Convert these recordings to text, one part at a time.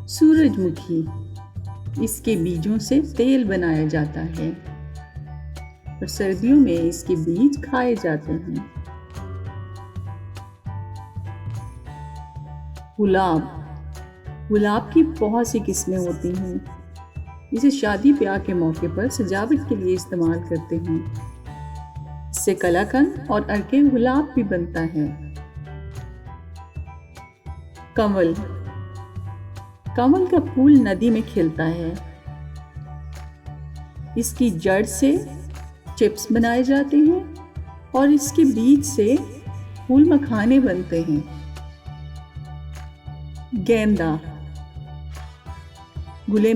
सूरज मुखी, इसके बीजों से तेल बनाया जाता है और सर्दियों में इसके बीज खाए जाते हैं। गुलाब की बहुत सी किस्में होती हैं। इसे शादी ब्याह के मौके पर सजावट के लिए इस्तेमाल करते हैं। इससे कलाकंद और अर्के गुलाब भी बनता है। कमल का फूल नदी में खिलता है। इसकी जड़ से चिप्स बनाए जाते हैं और इसके बीज से फूल मखाने बनते हैं। गेंदा, गुले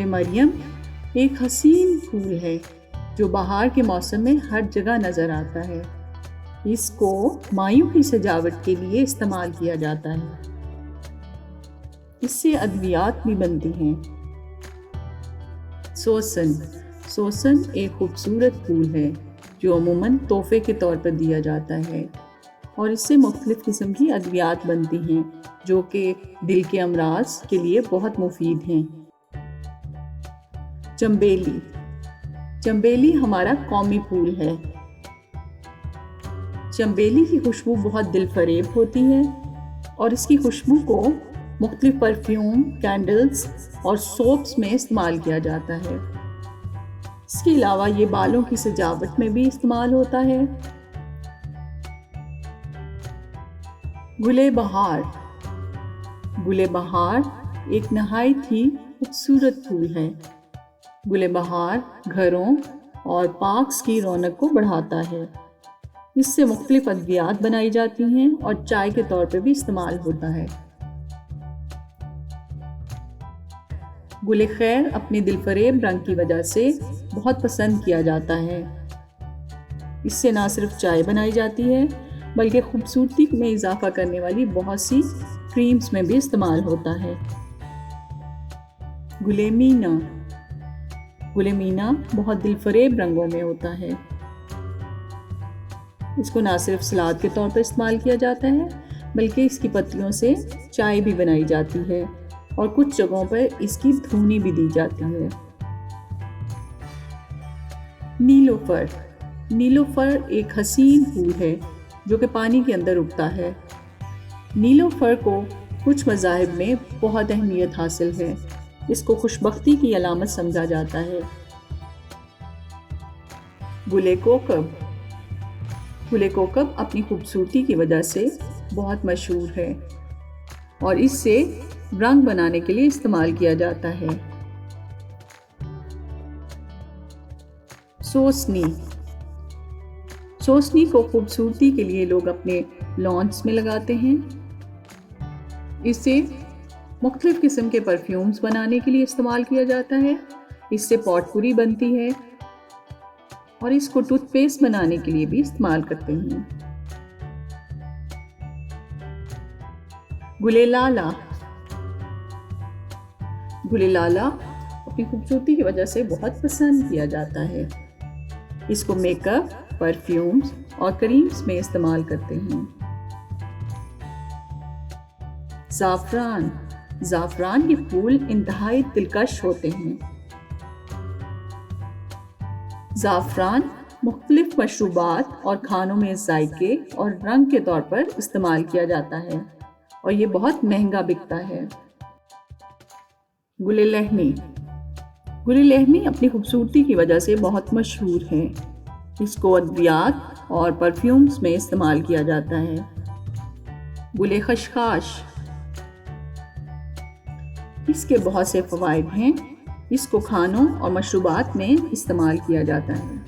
मरियम एक हसीन फूल है जो बहार के मौसम में हर जगह नजर आता है। इसको मायूं की सजावट के लिए इस्तेमाल किया जाता है। इससे अद्वियात भी बनती हैं। सोसन एक खूबसूरत फूल है जो अमूमन तोहफे के तौर पर दिया जाता है और इससे मुख्तलिफ किस्म की अद्वियात बनती हैं जो कि दिल के अमराज के लिए बहुत मुफीद हैं। चंबेली हमारा कौमी फूल है। चंबेली की खुशबू बहुत दिलफरेब होती है और इसकी खुशबू को मुख्तलिफ परफ्यूम, कैंडल्स और सोप्स में इस्तेमाल किया जाता है। इसके अलावा ये बालों की सजावट में भी इस्तेमाल होता है। गुले बहार एक नहायत ही खूबसूरत फूल है। गुले बहार घरों और पार्क्स की रौनक को बढ़ाता है। इससे मुख्तलिफ अद्वियात बनाई जाती हैं और चाय के तौर पर भी इस्तेमाल होता है। गुले खैर अपने दिलफरेब रंग की वजह से बहुत पसंद किया जाता है। इससे ना सिर्फ चाय बनाई जाती है बल्कि खूबसूरती में इजाफा करने वाली बहुत सी क्रीम्स में भी इस्तेमाल होता है। गुले मीना बहुत दिलफरेब रंगों में होता है। इसको ना सिर्फ सलाद के तौर पर इस्तेमाल किया जाता है बल्कि इसकी पत्तियों से चाय भी बनाई जाती है और कुछ जगहों पर इसकी धुनी भी दी जाती है। नीलोफर एक हसीन फूल है जो कि पानी के अंदर उगता है। नीलोफर को कुछ मज़ाहिब में बहुत अहमियत हासिल है। इसको खुशबख्ती की अलामत समझा जाता है। गुले कोकब अपनी खूबसूरती की वजह से बहुत मशहूर है और इससे रंग बनाने के लिए इस्तेमाल किया जाता है। सोसनी को खूबसूरती के लिए लोग अपने लॉन्स में लगाते हैं। इसे मुख्तलिफ किस्म के परफ्यूम्स बनाने के लिए इस्तेमाल किया जाता है। इससे पॉटपुरी बनती है और इसको टूथपेस्ट बनाने के लिए भी इस्तेमाल करते हैं। गुले लाला अपनी खूबसूरती की वजह से बहुत पसंद किया जाता है। इसको मेकअप, परफ्यूम्स और क्रीम्स में इस्तेमाल करते हैं। ज़ाफ़रान के फूल इंतहाई दिलकश होते हैं। ज़ाफ़रान मुख्तलिफ मशरूबात और खानों में जायके और रंग के तौर पर इस्तेमाल किया जाता है और ये बहुत महंगा बिकता है। गुले लहमी अपनी खूबसूरती की वजह से बहुत मशहूर है। इसको अद्वियात और परफ्यूम्स में इस्तेमाल किया जाता है। गुले खशखाश, इसके बहुत से फ़वाइद हैं। इसको खानों और मशरूबात में इस्तेमाल किया जाता है।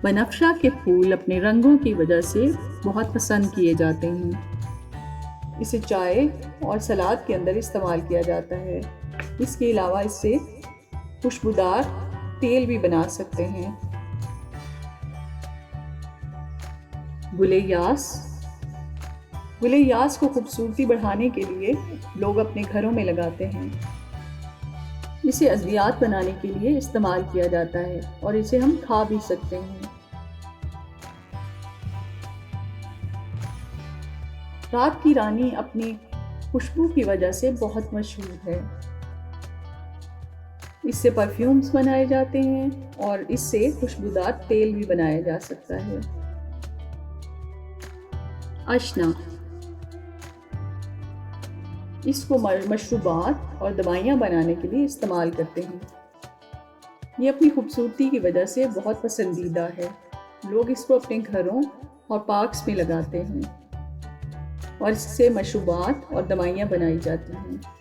बनफ्शा के फूल अपने रंगों की वजह से बहुत पसंद किए जाते हैं। इसे चाय और सलाद के अंदर इस्तेमाल किया जाता है। इसके अलावा इससे खुशबूदार तेल भी बना सकते हैं। गुले यास को खूबसूरती बढ़ाने के लिए लोग अपने घरों में लगाते हैं। इसे अद्वियात बनाने के लिए इस्तेमाल किया जाता है और इसे हम खा भी सकते हैं। رات کی رانی اپنی خوشبو کی وجہ سے بہت مشہور ہے۔ اس سے پرفیومز بنائے جاتے ہیں اور اس سے خوشبودار تیل بھی بنایا جا سکتا ہے۔ اشنا، اس کو مشروبات اور دوائیاں بنانے کے لیے استعمال کرتے ہیں۔ یہ اپنی خوبصورتی کی وجہ سے بہت پسندیدہ ہے۔ لوگ اس کو اپنے گھروں اور پارکس میں لگاتے ہیں اور اس سے مشروبات اور دوائیاں بنائی جاتی ہیں۔